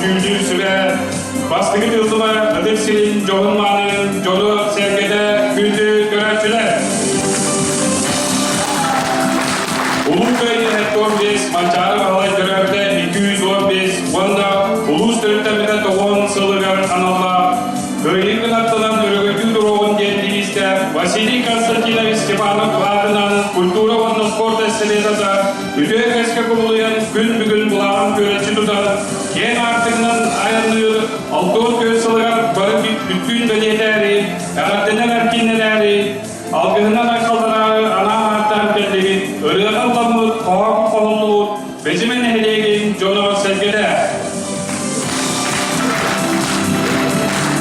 Gülcü Süre, Bastıgı Yıldıma, Adık Silin, Colun Manı, Colu Sevgede, Güldü Görençiler. Uluköy'de Hektor'biz, Mançarı Alay Görev'de 215, Van'da Ulus Törütemide Toğun Sılıgar Kanalda, Köylik'in attılan örgütü duruğun geldiğinizde, Vasili Konstantinovich Stepanov adından Kultura ve Sport Esteliyada, Üdüğe Keske Kuruluyan gün bugün bulağın göreci tutan, Yen artığının ayrılığı, Altın Köy Sılıgar, Barı bütün belediyeleri, Yaratılan erkinleri, Algınından akalları, ana anahtar belli, Örüğen Lamut, Koğak Koğullu, Bezimen Hedegin, Jono Sevgede.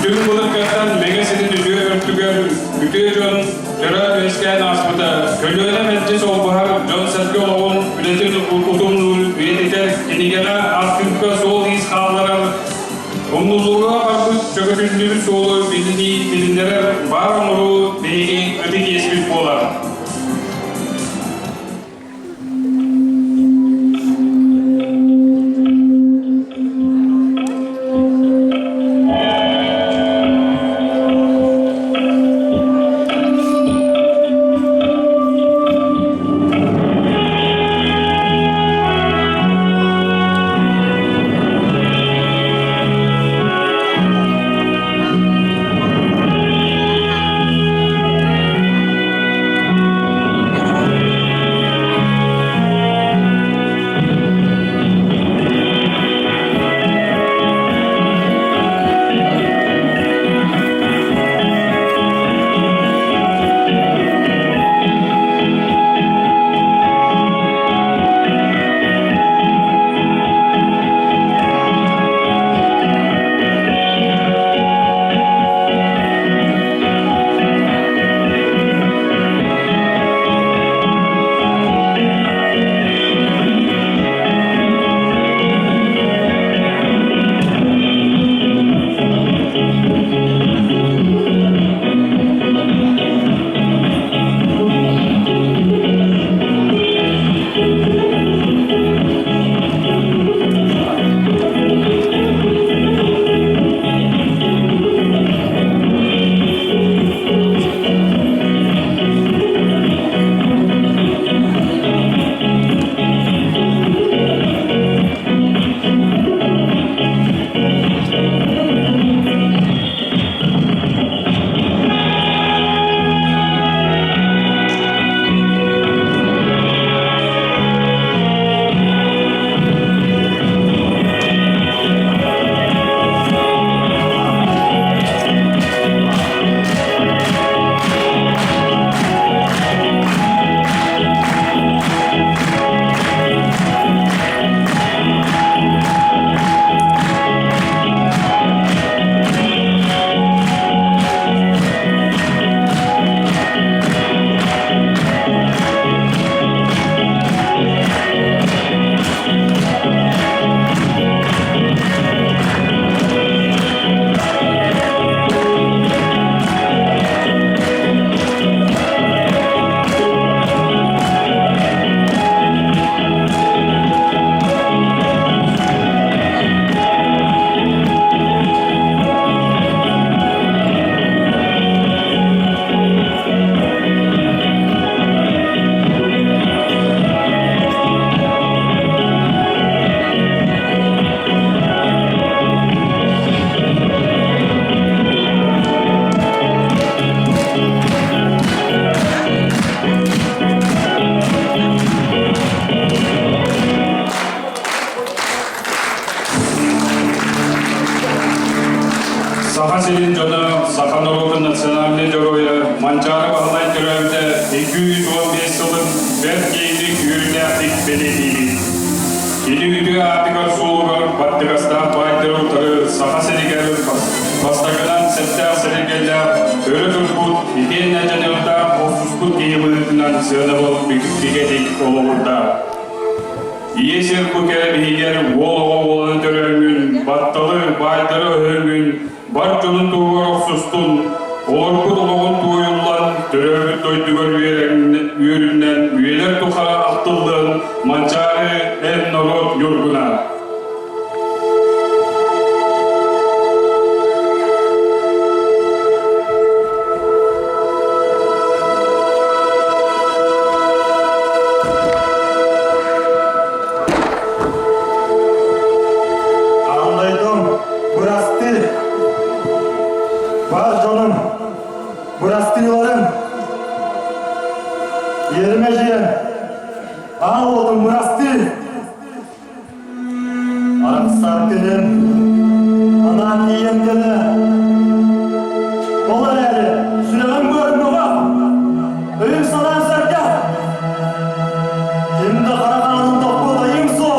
Tüm bulurken Megasini düzüyor örtügör, Bütüyorun, Terör Vesken Asmı'da, Köylüğüne Meclis Olbahar, John Sergioğlu'nun Ületin Udumlu, Üyediter, Enigela, Artürk'a Sol İz Kağları, Umluluğa bakıp çöküntülü soğulu bildiği dilinlere var onuru beyi öteki esbit bolar. Sahaselin Jona, Sakhanoroğlu Nasyonalli Joro'ya, Mançarı Bağlay Görev'de 215 yılın Berkeylik Yürünerlik Belediye'yi. Yeni Üdüğü Artikar Soğuğur, Battıgas'tan Baydır Utarı, Sahaseliger, Bastakıdan Septer Seligeller, Öyle Turgut, İdeyen Necanıl'da, Ofsuskut Giyimlerinden Sığınıbıl Büküktügedik Olur'da. İyesir Kukere Bihiger, Oğlu Törengün, Battalı Baydırı Öğüngün, Barçonun tuğur ofsustun, Orkut Oğun tuğuyullan, Törevüt Doyduğur üyerinden, üyeler tukara aktıldığın, Mançarı en norot yurguna. Mırastinilerim. Yerime jiyen. Ağal oldum Mırasti. Arak sarkının. Anan iyendeli. Ola eli. Sürelim görmüyor bak. Ölüm salan serken. Kimde kara kanadın toplu da yiyim su.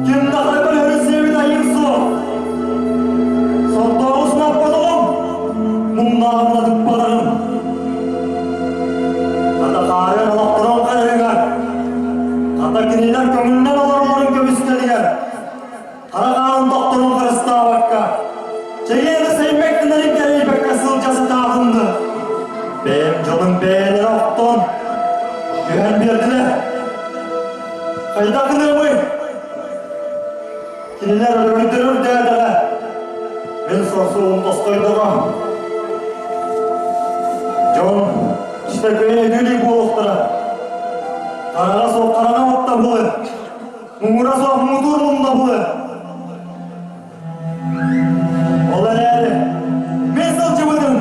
Kimde kalbin ölü sevi da yiyim su. Son doğusuna atmadım. Mumda anladık balarım. Kata kahven alaptırın kararıgar. Kata kiniler kömünden olanların kömüskeliger. Kara kanadın doktorun karısına bakka. Çeyiğini sevmektilerin gereği bekle sılcası dağındı. Benim canım beğenir oktun. Güven verdiler. Kayda kılır mı? Kiniler öldürür derdiler. Ben sorsuğum dostoydurma. Can, işte köyüne gülük bu oluklara. Karana sok karana vakta bulur. Mumura sok mudur mumda bulur. Ola neydi? Ben sılcımıdım.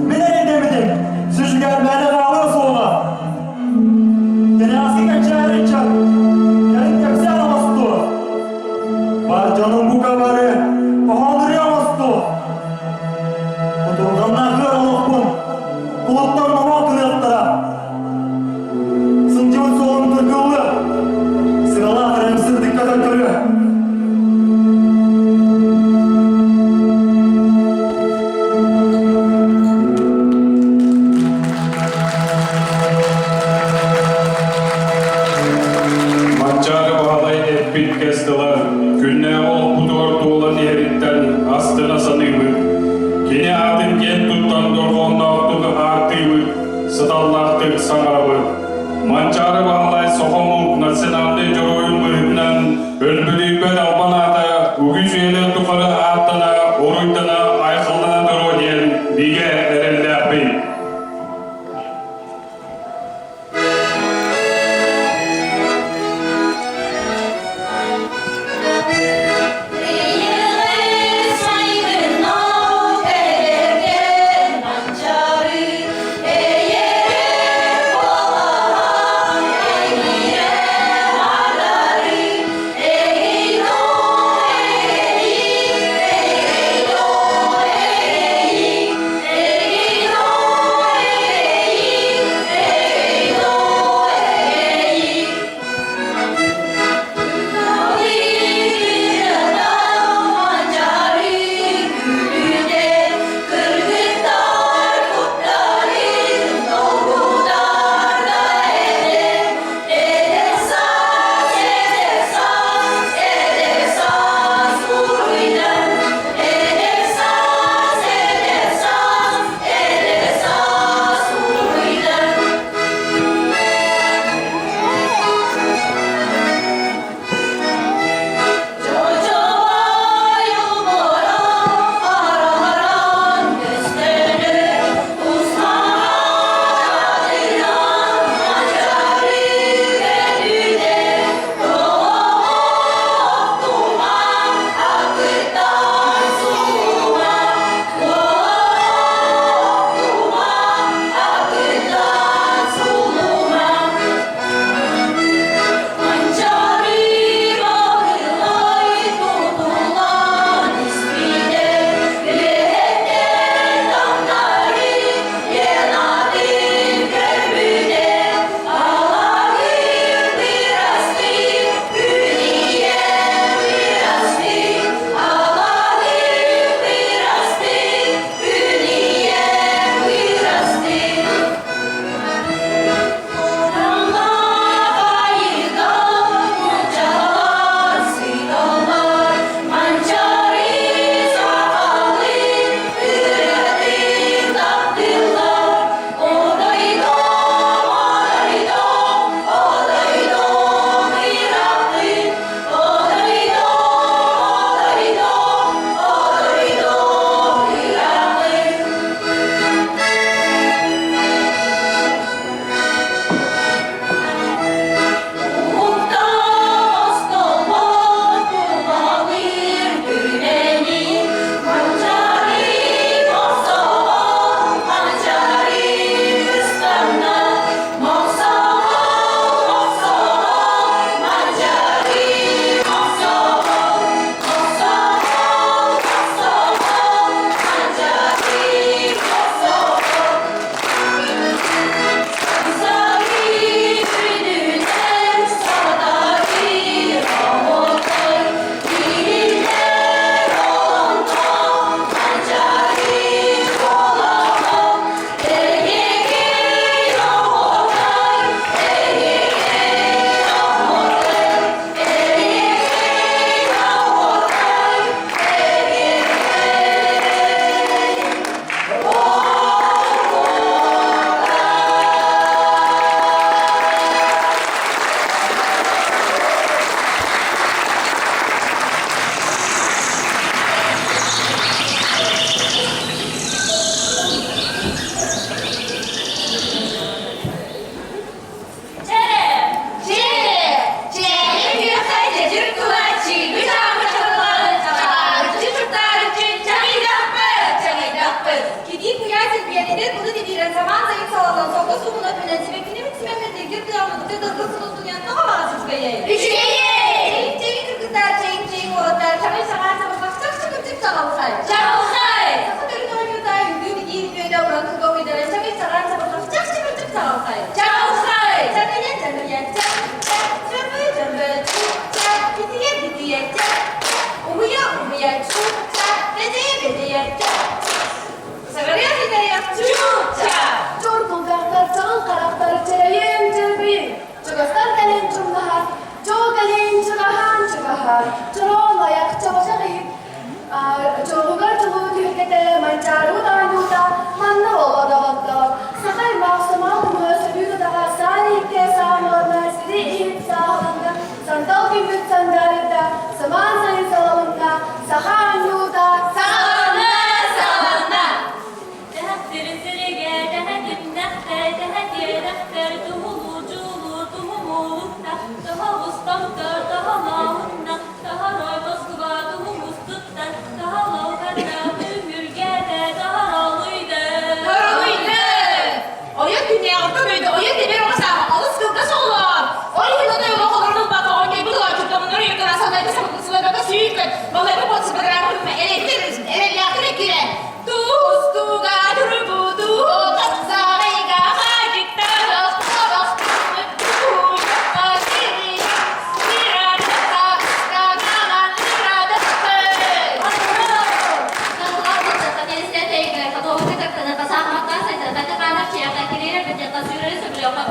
Mene gidemedim. Süzgâr beni kalır soğuğa. Gene asika çağırın çak. Gelin tepsi alamazdı. Var canım bu kabarı. Pahalıryamazdı. Kudurganlar kır alıkpın. Buluttan nama kınıktıra. Sımcımın soğun tırkıllı. Sıralar kremsir dikkat ettirü. Mançarı bağlayıp hep bit kestiler. Günne olup bu doğru olan yeritten astına sanıyımı. Kine adım gen tuttan dorgonda oktuğu artıyımı. Sıdallardık sanarabı. Mançarı bağlay soğumu nasyonalde joroyun mühünden ölbülü ben albanada ügüz üyeler tukarı arttana, oruydana, aykıllana duru diyen bige erelde apayım. Mançarı, eğer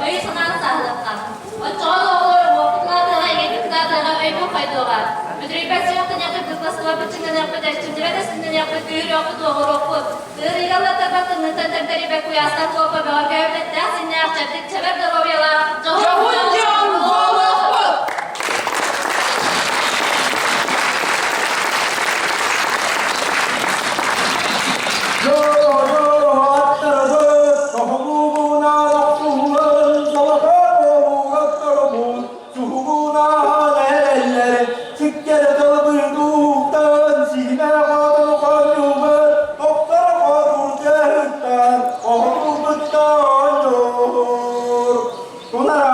öy sanan sağlıktan. O çoğu olur, vakıtlarda, yediklarda, öymü koyduğlar. Müdürübesi yoktan yakıp, kızlasıva bıçından yakıp, deştimdivedesinden yakıp, büyür yakıp, doğru okup. Dığır yıgallatta bakımın tententeri be kuyastan kopa be orga evletten sinne akçadık, çever de rovyalar. Cahuncan Volokbu. Bunlar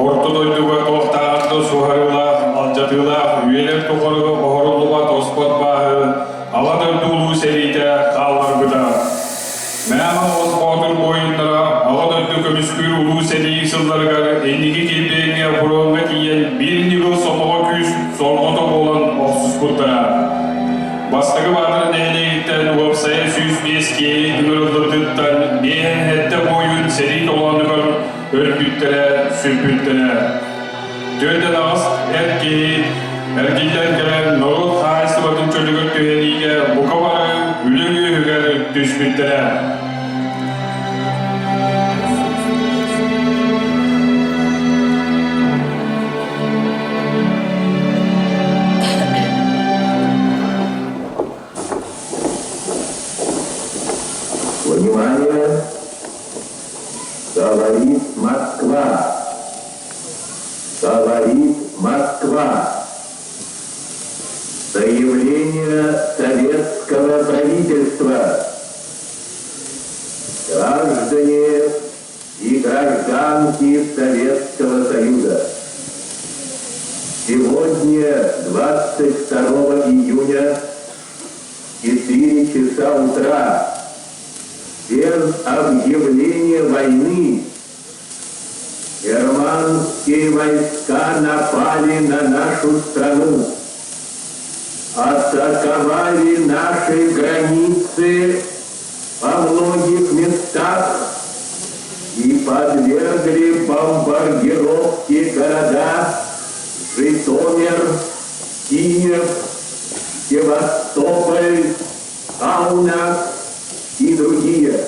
Орто дойдуга тоқтағанды суғарыла, алжатыла, үйелер тоқырығы оғырылуға тоспот бағы, ала дойдулу серейді қалар бұда. Мәңі оспотын бойындыра, ала дойду көміскүр улу серейі сылдарғар, әндігі келбейіне бұрынға тиен бір нивыл сомаға күш солғыты болан оқсыз құттыра. Бастығы бадыр нәйлегіттен уапсая сүз беске үмірілдірдіттен бейін әтті бойын серейт оланығыр өркүттірі, сүрпүттірі. Төйден аст әркей, әркейден кәрен нұрыл қайсы батын чөлігір түйенеге бұқа бары үлігі үгер түспүттірі. Внимание! Говорит Москва! Говорит Москва! Заявление советского правительства. Граждане и гражданки Советского Союза. Сегодня, 22 июня, 4 часа утра, без объявления войны германские войска напали на нашу страну, атаковали наши границы во многих местах и подвергли бомбардировке города Житомир, Киев, Севастополь, Каунас и другие.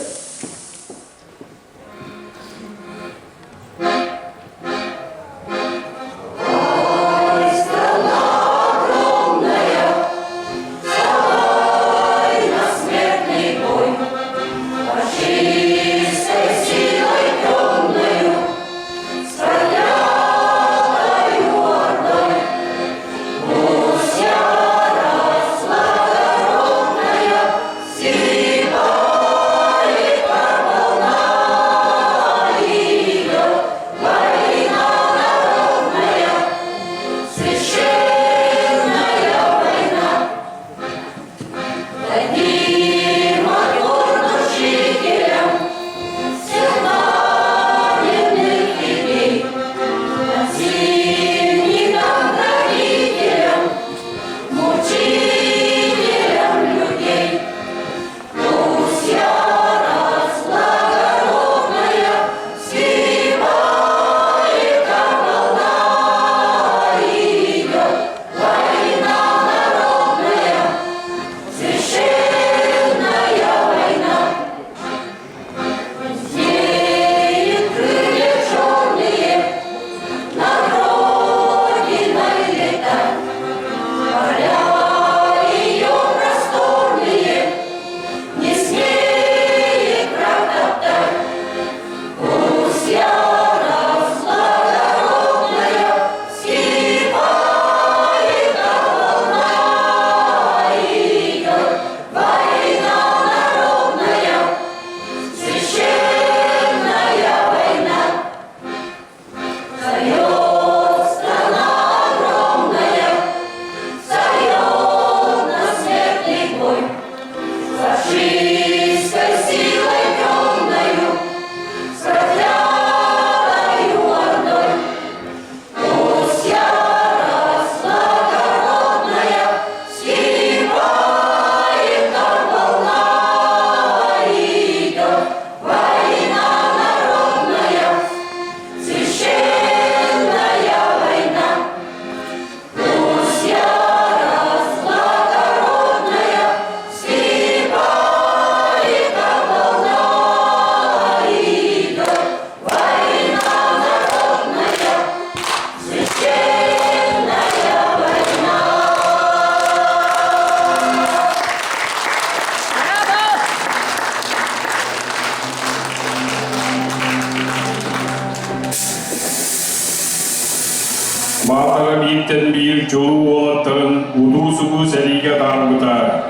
Батыры биіктен бейір жолу олаттырын уду-сугу сәлиге тарбыта.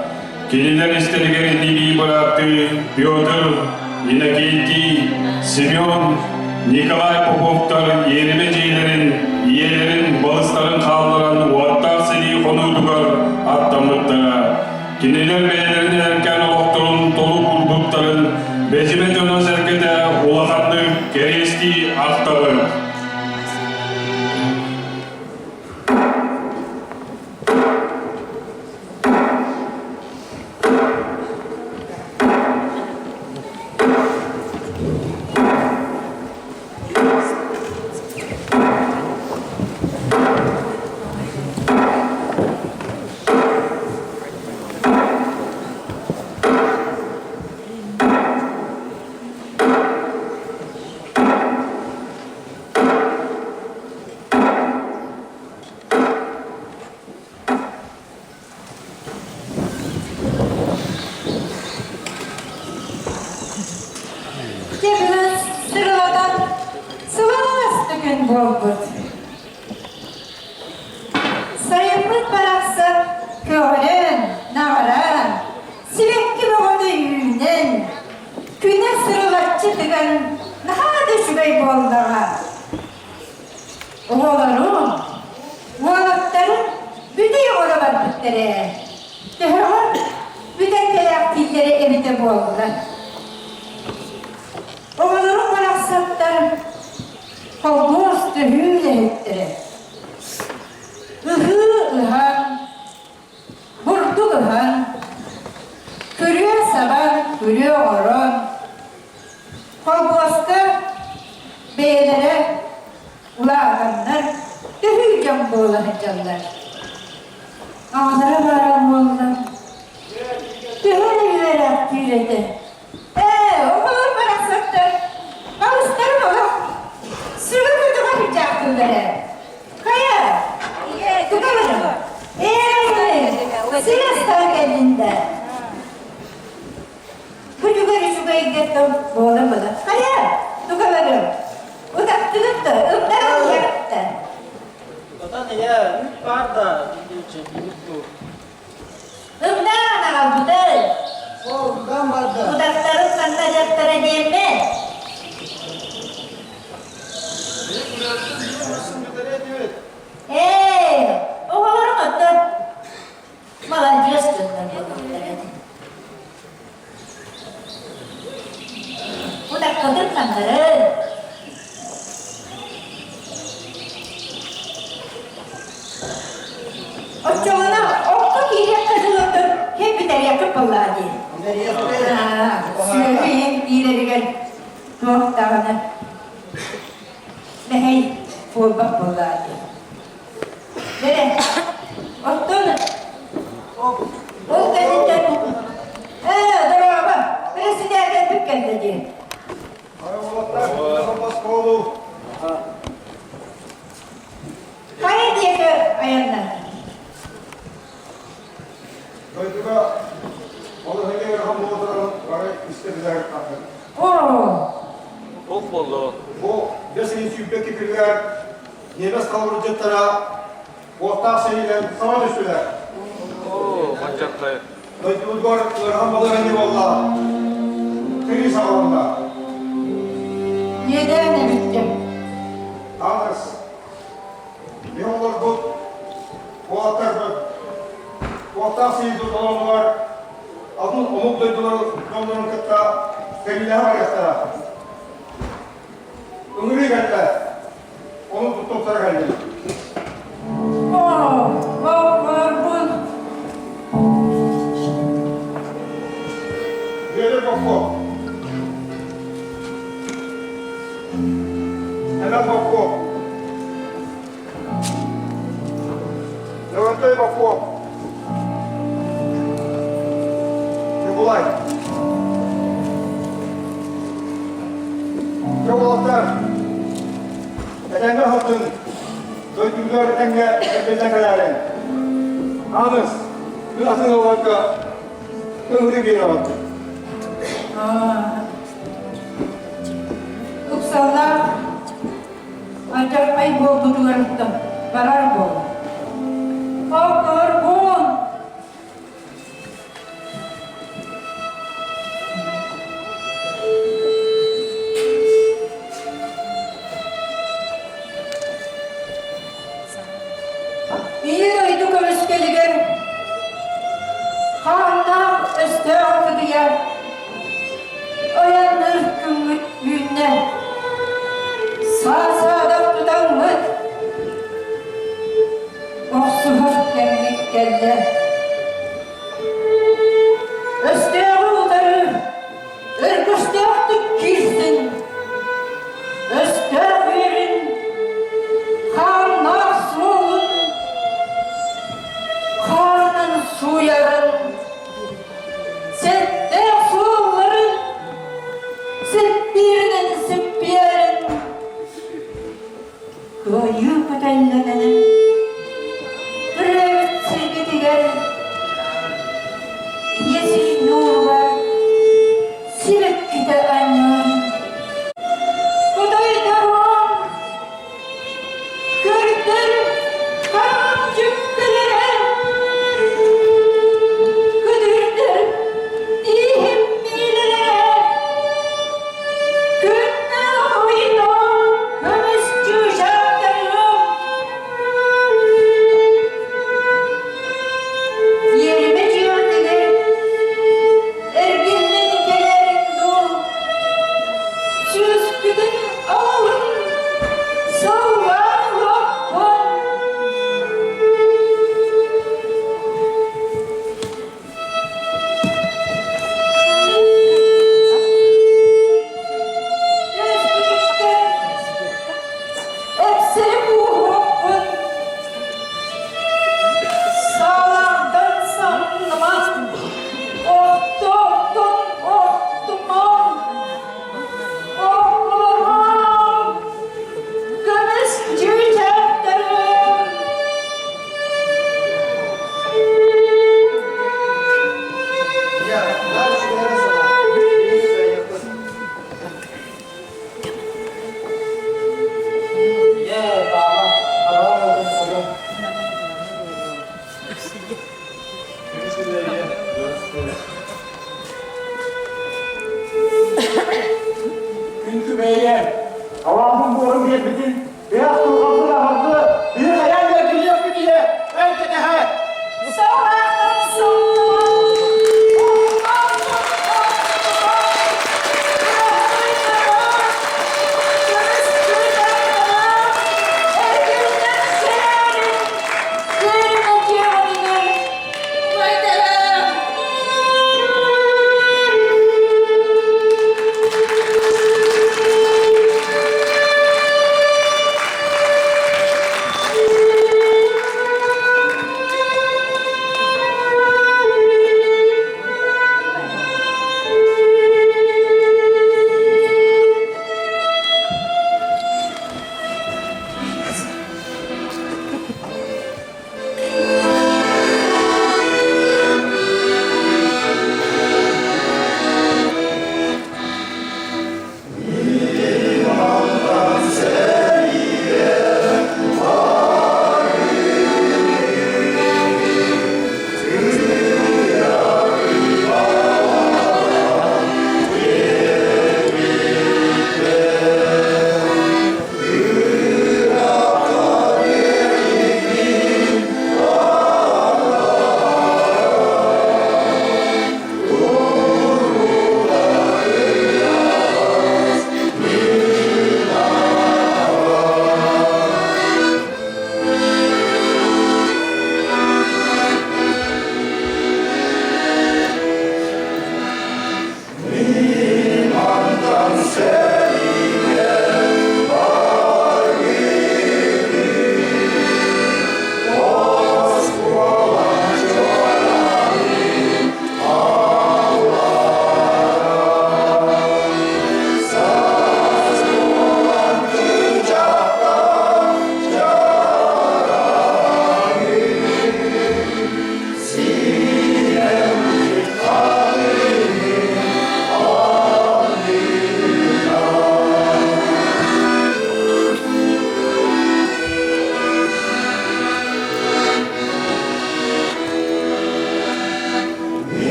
Келелер істелгер ендеби баратты Петр, Иннокентий, Семен, Nikolay Popov'tar yerimecilerin, iyelerin, bağısların kaldıran Uattar Seli konuğdugar attamlıklara. Kineler beylerin erken olukturun, dolu kurbukların, Becime Jono Serkede ulağanlık, geresti aktalık. Tebimiz sıradan sıvaz gün bolbut. Sayımlık parası köğren, nağran, sivekki boğadı yüğünden, güne sıralatçı tıgan, naha düşübey boldağa. Oğlarım, oğlakların büdüğü olabar bütleri. Tehran, büdekler tilleri evide boldular. Oğlanın parasatları kovboz dühüyle ettirir. Ihı ıhan, burdu ıhan, kürüyor saban, kürüyor oron. Kovbozda beylere ulağanlar dühüyken boğulanacaklar. Ağlara varan oğlan, dühüyle yüverek tüyledi. Oğlum parasatlar, ağustarım oğlum. Sürgü kutuğa bıçaktım beni. Kaya, tutalım. Sivas'tan elinde. Kucukları şuraya gittim, oğlum bana. Kaya, tutalım. Udaktılık da, ımdan yarattı. Zaten ya, var da Imdan aldı. Oradan var da. Udaklarım sanacaklara gelme. Oğlanım attı. Malancı üstünden bakımları. Udakladın sanları. O çoğuna okka giyecek kazılırdı. Hep bir de yakıp Allah'a diye. Söyleyeyim ileri gel. Tuhaf dağını. Ne hey, bak Allah'a diye. Nere? Ottun. O gazetten. Dur baba. Birisi nereden dükkan diye. Kaya diye ki ayağından. Kayıtıda Vallahi ne rakam olduğunu bana istediler takdir. Çok oldu. Bu desin sübbeki birler Yemez kavurucuklara ortak seninle sana düştüler. Maçaklayı. Kayıtı Udgar rakam balığı hani valla. Kiri sağlamda. Neden ne bitti? Anlas. Ne olur bu atar bu ortak seninle olanlar Adın omuk duydular, onların kıtta, sevgiler var yastığa. Ömürü geldiler. Onu tutup sarı geldi. Gelir bakko. Hemen bakko. Leventay bakko. Nikolay. Yoğaltar. Edenge hatun. Döydüğüler edenge edegenlerin. Anız. Bir asın olarak ömrü bir olarak. Upsala ancak ay bolduğunu öğrettim. Karar bol. Kalkır bol. ya. Oyanır gümbütlüğüne. Sağda tutanlık. O sıhır kemlik geldi. Östeğe udarı. Irkıştı girsin. Östeğe verin. Kanlar soğun. Karnın su yarın. Sette soğulların. Sepbirinin sepbiyerin. Köyü güdellenenin. Grevet sevgidi gel. Yeşil nur var. Silip gide annem. Kuday devam. Gördüm karamcık gülere. Güdürdüm dihim bilere. Günler oyunu kömüsçü şartlarım. Yerime ciğerdiler. Erginliğin gelerin dur. Süz güdün ağın. Soğuyan lokun. Hepsi bu hukukun. Sağlamdan sanmam. Ohtun, ohtumum. Oğlum. Gömüsçü çarptırım. Ya, ver şu yere sana. Lütfen yakın. Ye baba. Araba oldum oğlum. Çünkü beyler, Allah'ın bu hürriyetin beyaz turgazı hazır bir hayal gerçeği bir diye belki de he. Sağlamdan sanmam.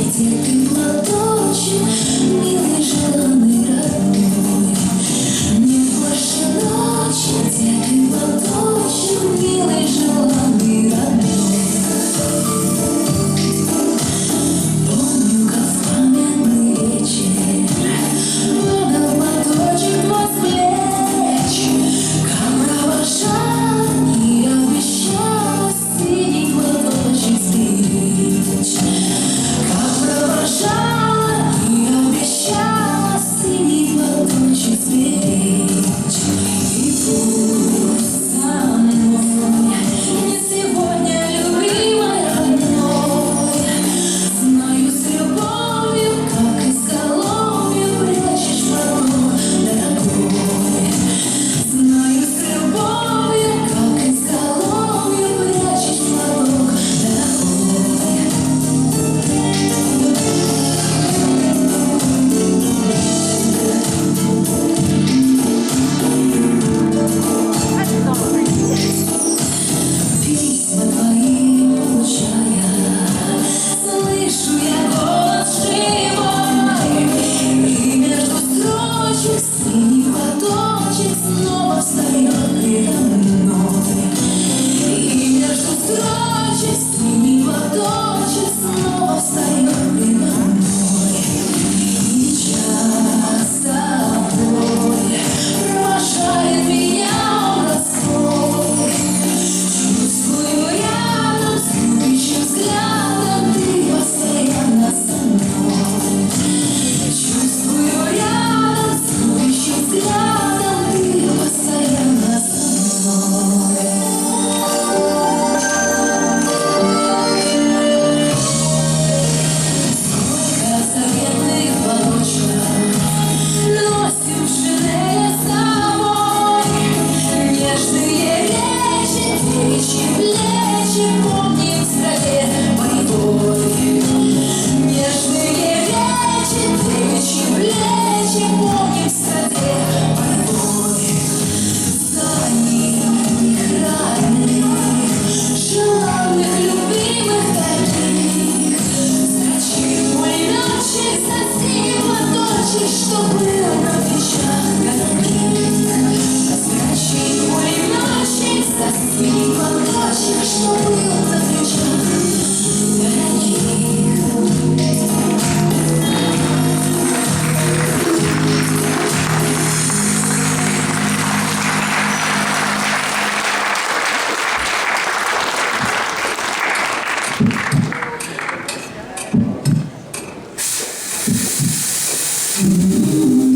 где ты, платочек, милый, желанный, родной. Нет больше ночи, где ты, платочек, милый, желанный, родной. Помню, как в памятный вечер падал платочек мой с плеч, как провожал и обещал синий платочек сберечь. Как провожала и обещала синий платочек сберечь. И пусть со мной не сегодня, любимый родной, знаю, с любовью, как изголовью прячешь платок, дорогой. Знаю, с любовью, как изголовью прячешь платок, дорогой. Письма твои получая, слышу я голос живой, и между строчек синий платочек снова встает передо мной. И между строчек синий платочек снова встает передо мной. И часто боль провожает меня образ свой. Чувствую рядом с любящим взглядом ты постоянно со мной. Чувствую рядом с любящим взглядом ты постоянно со мной. Сколько заветных платочков носим в шинели с собой. Нежные речи, девичьи плечи помним в стране боевой. Нежные речи, девичьи плечи помним в стране боевой. За них родных, желанных, любимых, дорогих, зрачки мой мячик, за синий платочек, что был на плечах дорогих. Зрачки мой мячик, за синий платочек, что был на плечах дорогих. Thank you.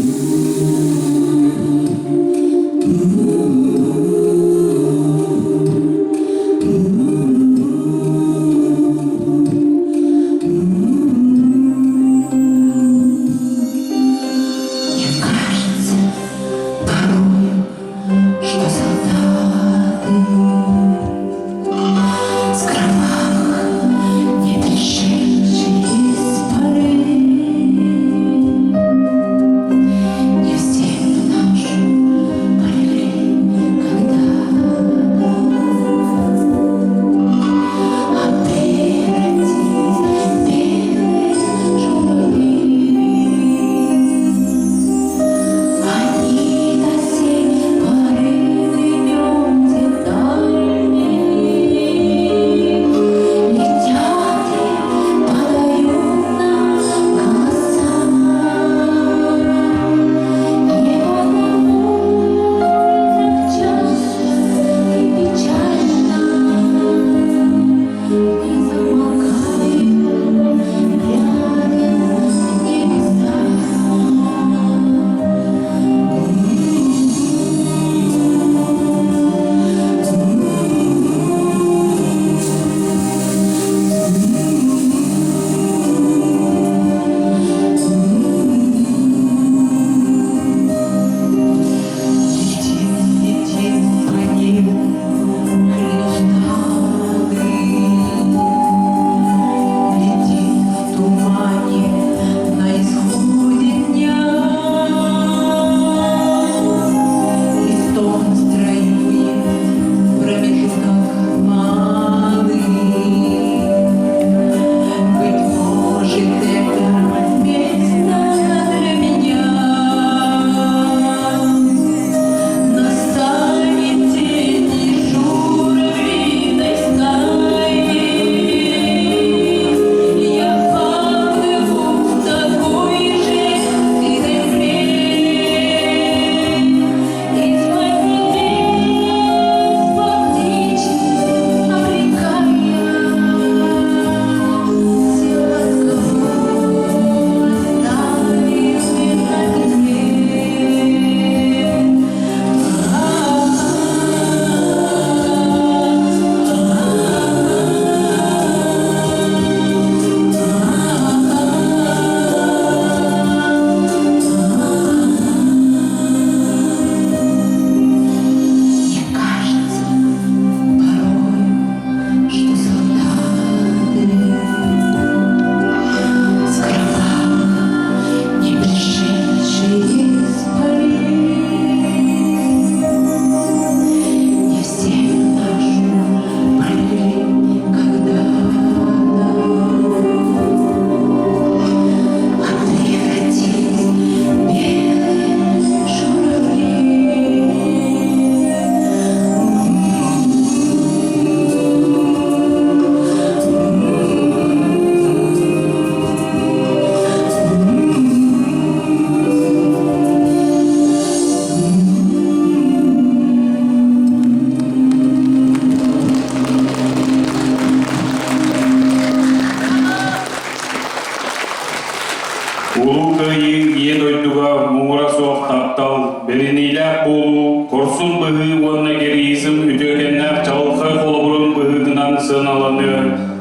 Улуу кыйы ие дойдуга муңура соқ таптал, беренейлер болу, корсун быһы уонна керизм үтөкеннер чалылха холобурун быһыгынан сыналаны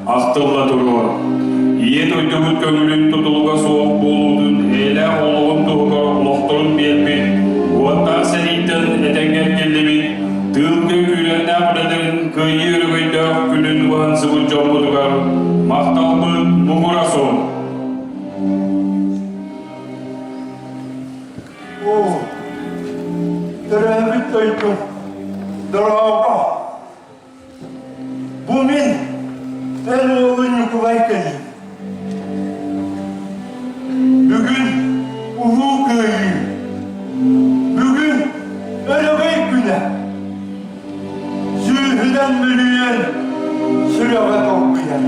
ақтылла туру. Ие дойдугут көңүлүн тутулуга соқ болудун эле олугун тугуга лохторун бербит, уатта сәлиттен этенгер келдебит, тылгы күреннә бредерин кыйы өргөйдөк күнүн уан сыбын жомбудугар, мақталбы муңура соқ. Дөрәбит өйкім, дұрауға. Бұл мен әлі олын үкібай кәлі. Бүгін ұлу көйі. Бүгін өрігей күні. Сүйхіден мүліен сүріға тоқпыйын.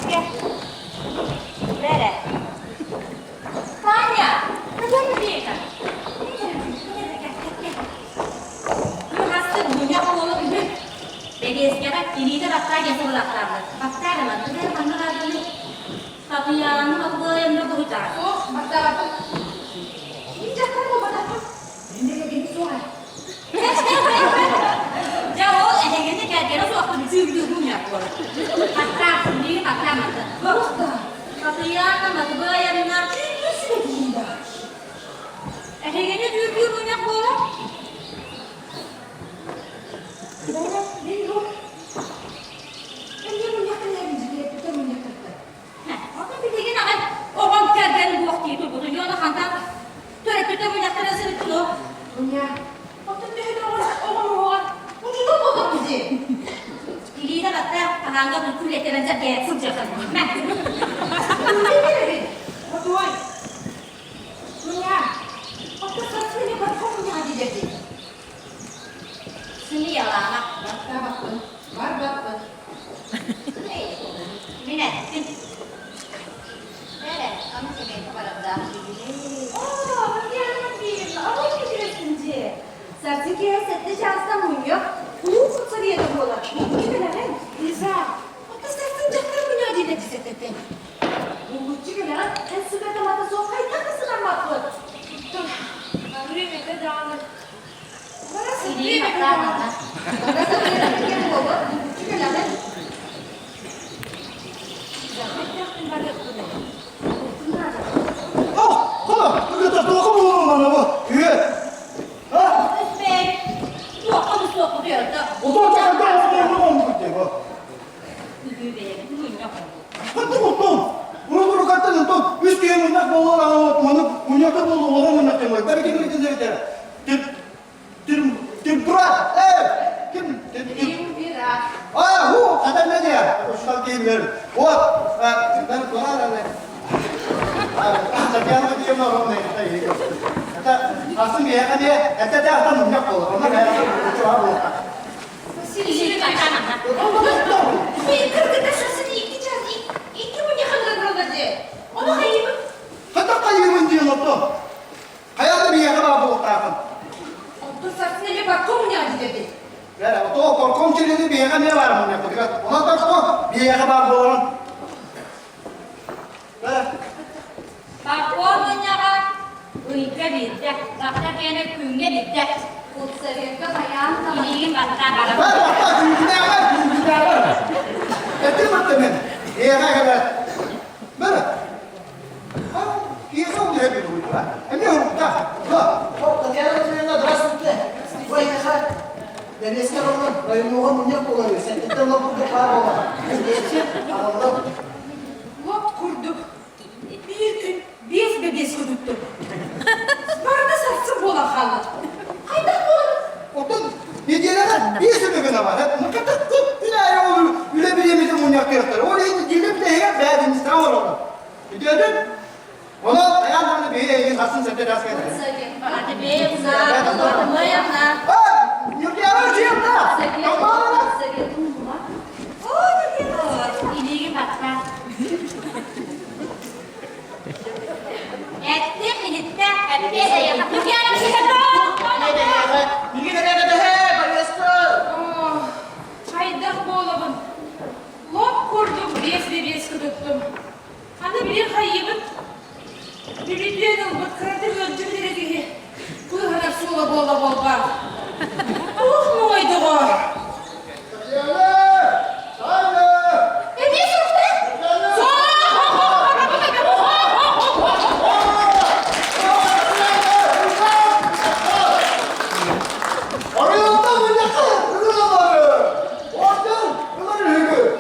Gel. Nere? Tanya. Neden mi diyeceğim? Yok hasta dünya olabilir. Beni eskiden diliyle baktar getir ulaklardı. Baktar mı? Neden kanılarını? Kapıyanı bakılı emre bulacak. Oh, baktar baktar. Yiyecekler mi bana? Nereye beni soğar? Ya o ehegeni kendine soğuktu. Bütün gün yapıyor. Baktar, dili baktar mı? Baktar. Kapıyanı bakılı emre bulacak. Ehegeni dürbün yapıyor. Ben yok. Ben niye bunu yakınlarınızı diye tutam bunu yakınlar? Ama bir de yine oğam kerden bu vakti tutuldu. Yolu kandan törek tutam bunu yakınlarınızı tutuldu. Dünya. Otun düğünü oğam oğam. Bu gibi oldu bizi. Diliyle baktı. Kahanga bir kul ettirense gereksiz yakın. Ben. Hadi oy. Dünya. Otun saçını yapar. Çok mu hadi Seni yalana. Bakın. Var bakın. Minettin. Nere? Ama seni kaparamda. Ooo, hadi yanıma değil. Ama ne biliyorsunuz? Sertifiye sette şanstan uyuyor. Bunun kutsarıya da bu olan. Bu gibi ne? Güzel. Hatta sertin caklar mı ne acele cesetetin? Bu gibi ne? En süper damada sofayı takısın ama bu. Ömrüm ete dağılır. Ini makanan. Kalau saya nak pergi bawa, juga lah kan. Jangan jangan balik tu. Oh, bu kadar doğru mu olur bana bu? Üye. Ha? Sen, tu apa tu aku dia tak. O da kadar doğru mu bu bu? Ibu be, tu nak. Hadi bakalım. Bunu kattın to. Üstüye minnak bolu lan. Bunu munyakta bolu olan minnak demek. Tabii ki bir de der. Timburat. Kim? Timburat. Ah, hu, kadar ne diyor? Hoşlan giyimler. O, ben konar ne? Tapi yang dia mau orang ni kata ini. Kata asal dia kan dia, kata dia akan minyak bolu. Orang kaya tu cuci. Sini makanan. Bir kırgıda şurasını yıkayacağız. İki minyak alır Onu hayır mı? Kata kayımın diyor notu. Hayatı bir yere bağlı bu tarafın. Otun saçını yapar, kum ne acı dedi. Ya, o korkum çiledi bir yere ne var mı? Ona da o bir yere bağlı olan. Bak o minyak uyka bitti. Bakta kene künge bitti. Kutsarıya bayan iliğin bakta Bak, bana. bak, günler var. Getir baktım ben. Bir yere kadar. Böyle. Ha, piyasa oldu hep bir uyku. Hem de uykuda. Ha. Tagiyaran seninle здравствуйте. Ой, нехай. Ben eski adamım. Benim oğlum minyak kullanıyor. Sen de la burada para olan. Geçip adamlar. Lop kurduk. Bir gün biz bebeğiz kurduk. Barda satsın bola kalı. Hayda bola. Otun hediyelere bir sebebi de var. Ne kadar tut bir ay olur. Ülebildiğimizde munyak yaratır. Orayı gelip de hep verdiğimiz ne var ona? Gördün? Ona ayağlarını bir yere kalsın sen de ders getir. Hadi be uzak. Olur yapma. Ha! Yürüyelim şey yapma. Tamam lan. İliğin bakta. Etti militte. Etti de yapma. Türkiye'nin bir şey yok. Bilgi de ne de he, bayıstır. Hayda boğulamın. Lop kurdum, bez kuduktum. Hani bilir hayımın. Birbirlerin bakırdı öldürleri gibi. Bu kadar sula boğula boğlar. mu oydu o? Ne diyorsun sen? Arayonda munyak kırılır var. Oradan bunları hügü.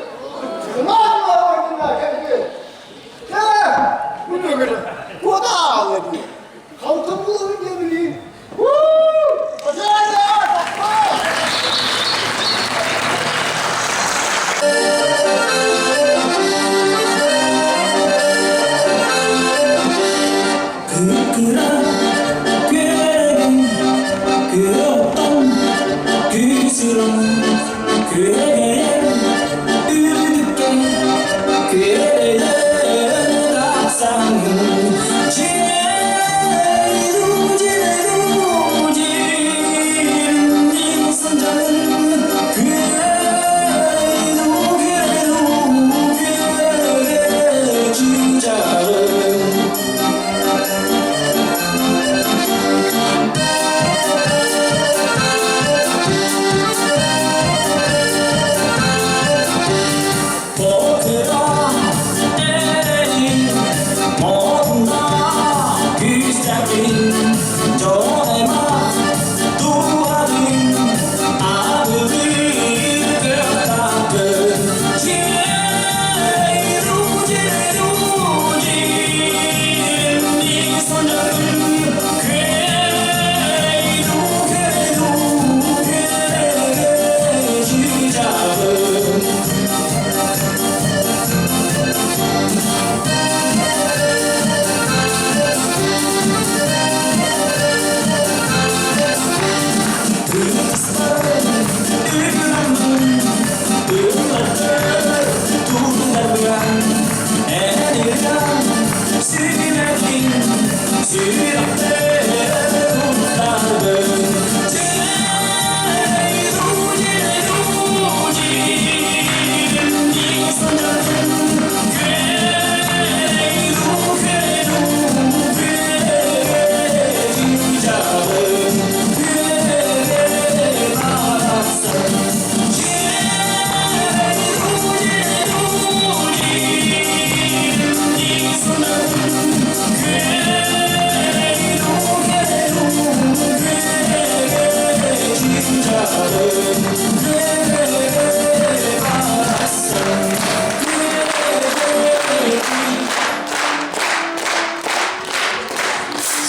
Sınav var bunlar kendi. Ya! Bu ne böyle? Bu da ağladı. Kalkın bulun ne bileyim. Que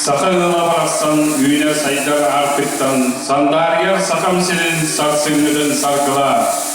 Sakın barassan üyüne sayılar artıktan, sandar yer sakam senin sarsınlıdın sarkılar.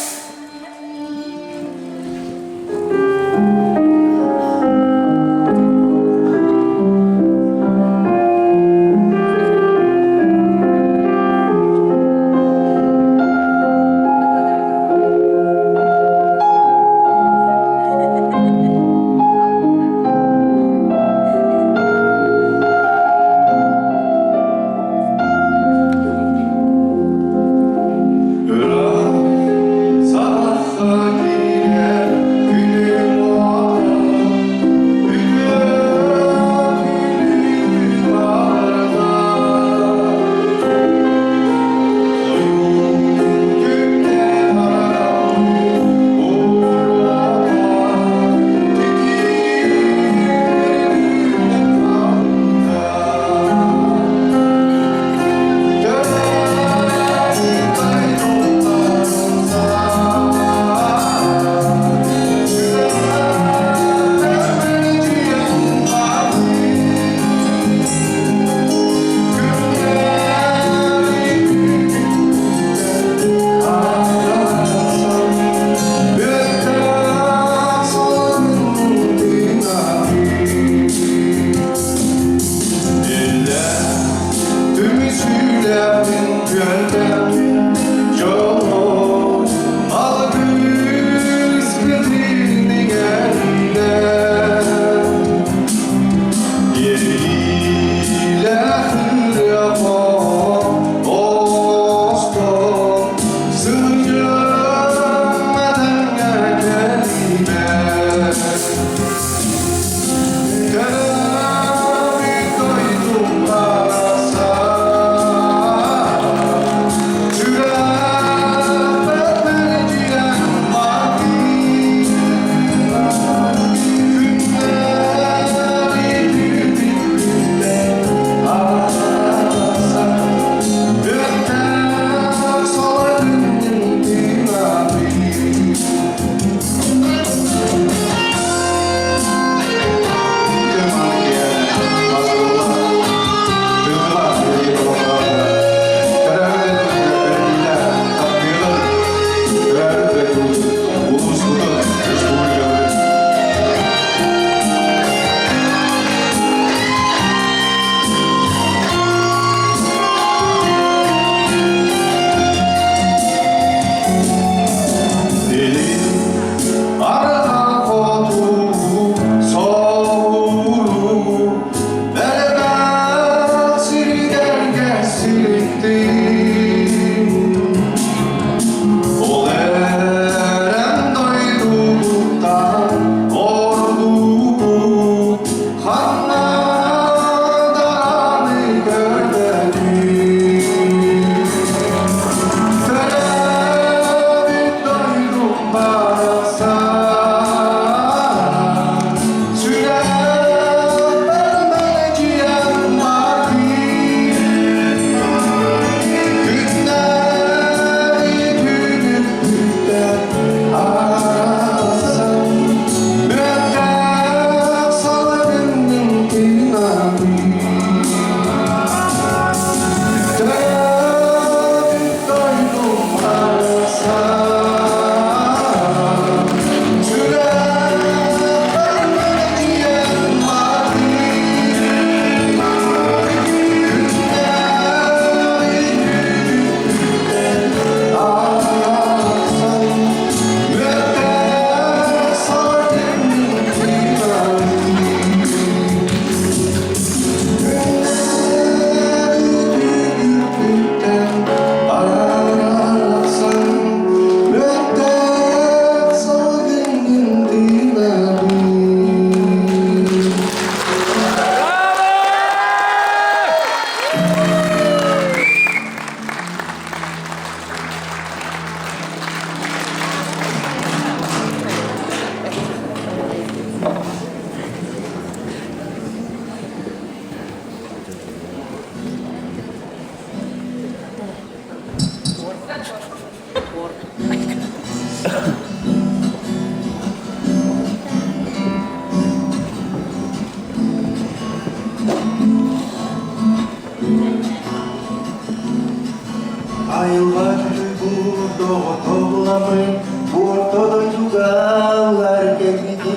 bulamın, bu ortada yugalar gelmedi.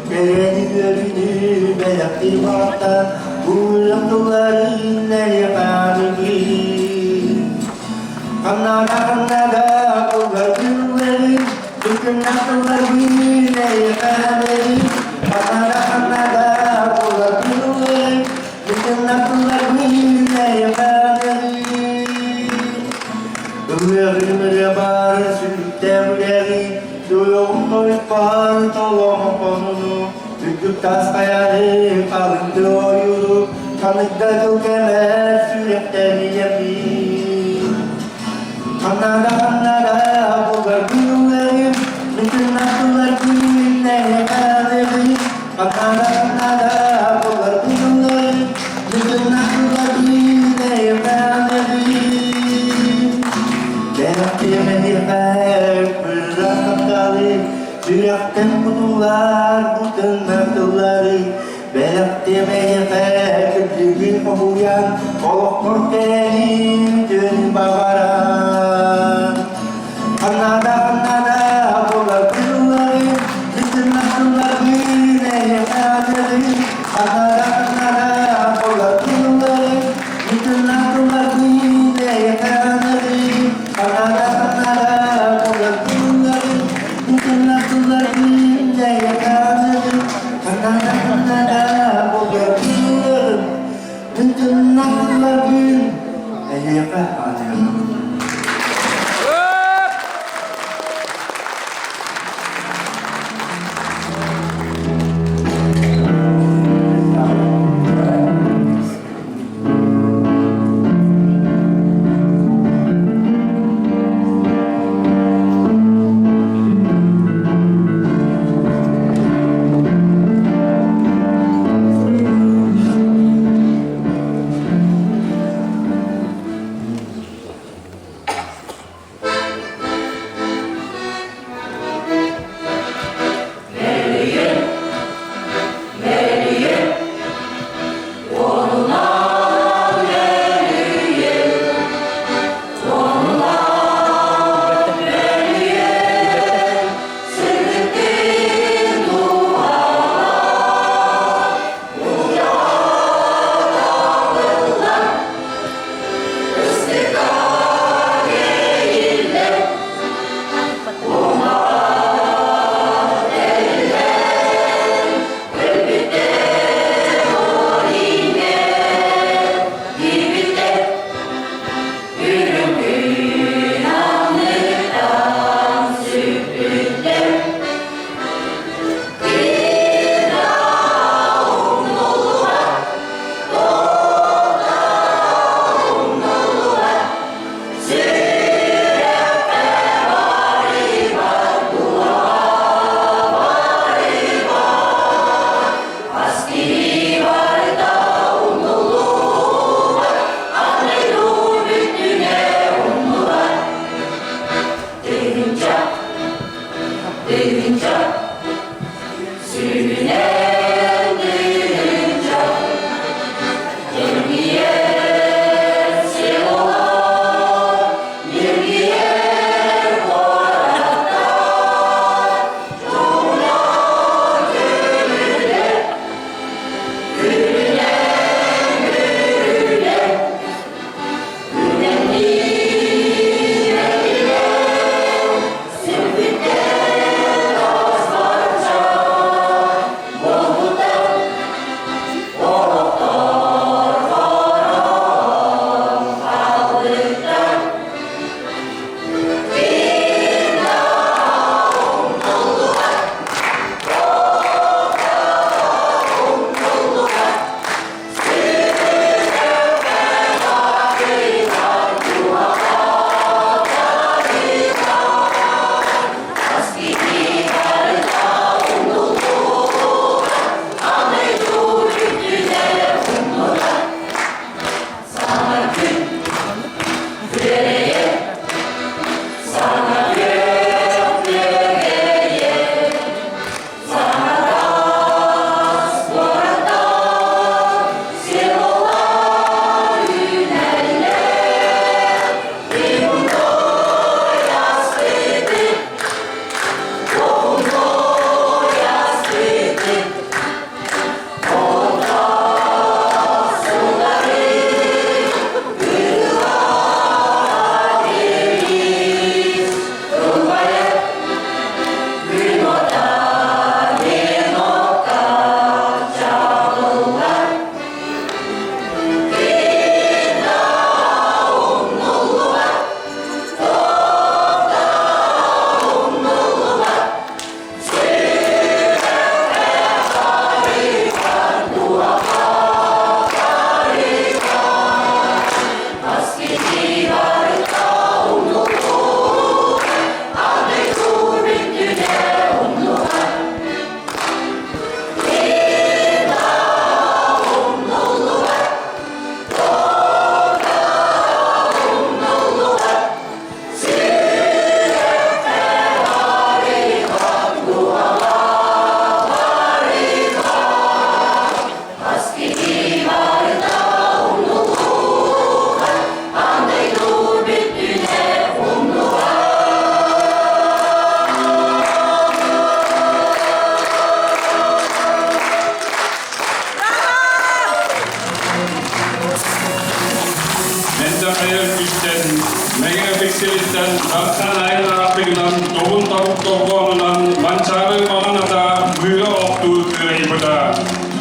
Geleni görünü belaktir vakta, bu yaptıkların nereye kaldı? Kanada kullar gülleri, bütün akıllar nereye kaldı? Kanada kullar gülleri, bütün akıllar nereye kaldı? Ömrümü var sürüklemleri, yolunu ipar tolong konunu, Tüktük tas kayanı kalındı o yolu, kanıkta tükeler sürekten yakin. Kanada bular güllerim, bütün akıllar güllerine kalırım. Kanada bular güllerim, bütün akıllar güllerine kalırım. Benim hep bırakıp kalır, yürekten kutular bütün akılları. Belaktim hep kırgın kovuyan, oluk korkenim dün bakaran. Kanada bular güllerim, bütün akıllar güllerine kalırım. Kanada bular güllerim, bütün akıllar güllerine kalırım. Kanada bular güllerim, bütün akıllar güllerine kalırım. Kanada bular güllerim, bütün akıllar güllerine kalırım. Tortoğu'ndan mançarı manada buyra oktu kırayıpıda.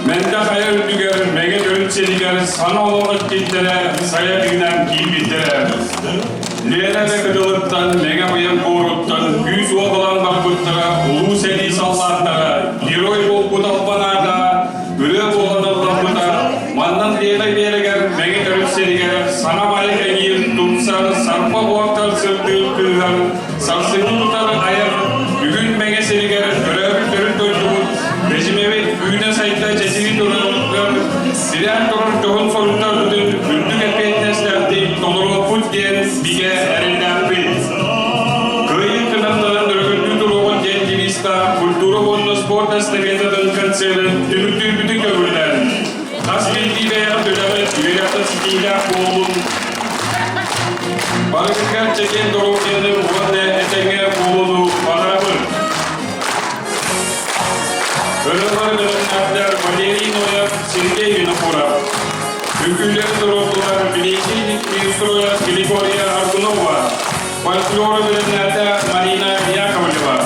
Mende hayır düger, mege dönütseliger, sana olarak gittere, saya bilinen kim bittere. Lere ve kıdılıktan, mege bayan koruttan, yüz oğlan barkutlara, ulu seni sallatlara, giroy bol budalbanada, güle boğlanırlarında, mandan lere vereger, mege dönütseliger, sana bayık engir, tutsar, sarpa boğaktar sırtı kırgar, sarsını tutar ayar, bugün mege seliger, görev dönüt dönüt, Rejimevi büyüne sayıda cesini dururlar, birer durur tohum sorunlar tutur, gündük etmeyetneslerdi, doluru put diyen bige erinden bil. Köyün kınamların örgütlü durumun gençliğista, kulturu bonus sport estafetadan kanserli, tümüktür bütün övürler. Tas bildiği veya döneme, üyelata sikiyla boğulun. Barıkıklar çeken doğrukenli uvanne etenge boğulu baharabır. Ölümler dönenler Valerino'ya Sergey Vinopora. Hükümler durumlar Bileşik Ministro'ya Grigorya Argunova. Folklor bilimlerde Marina Yakovleva.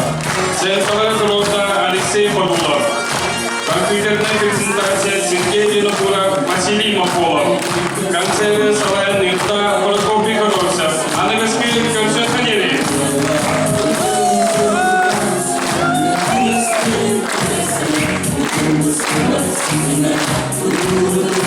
Sensalar durumda Alexey Podulov. Kompüterine презентация Sergey Vinopora Vasily Mopolov. Konserve salayan yurtta Prokopy Khodorsev. Anıgıskili konser haneri. Thank you.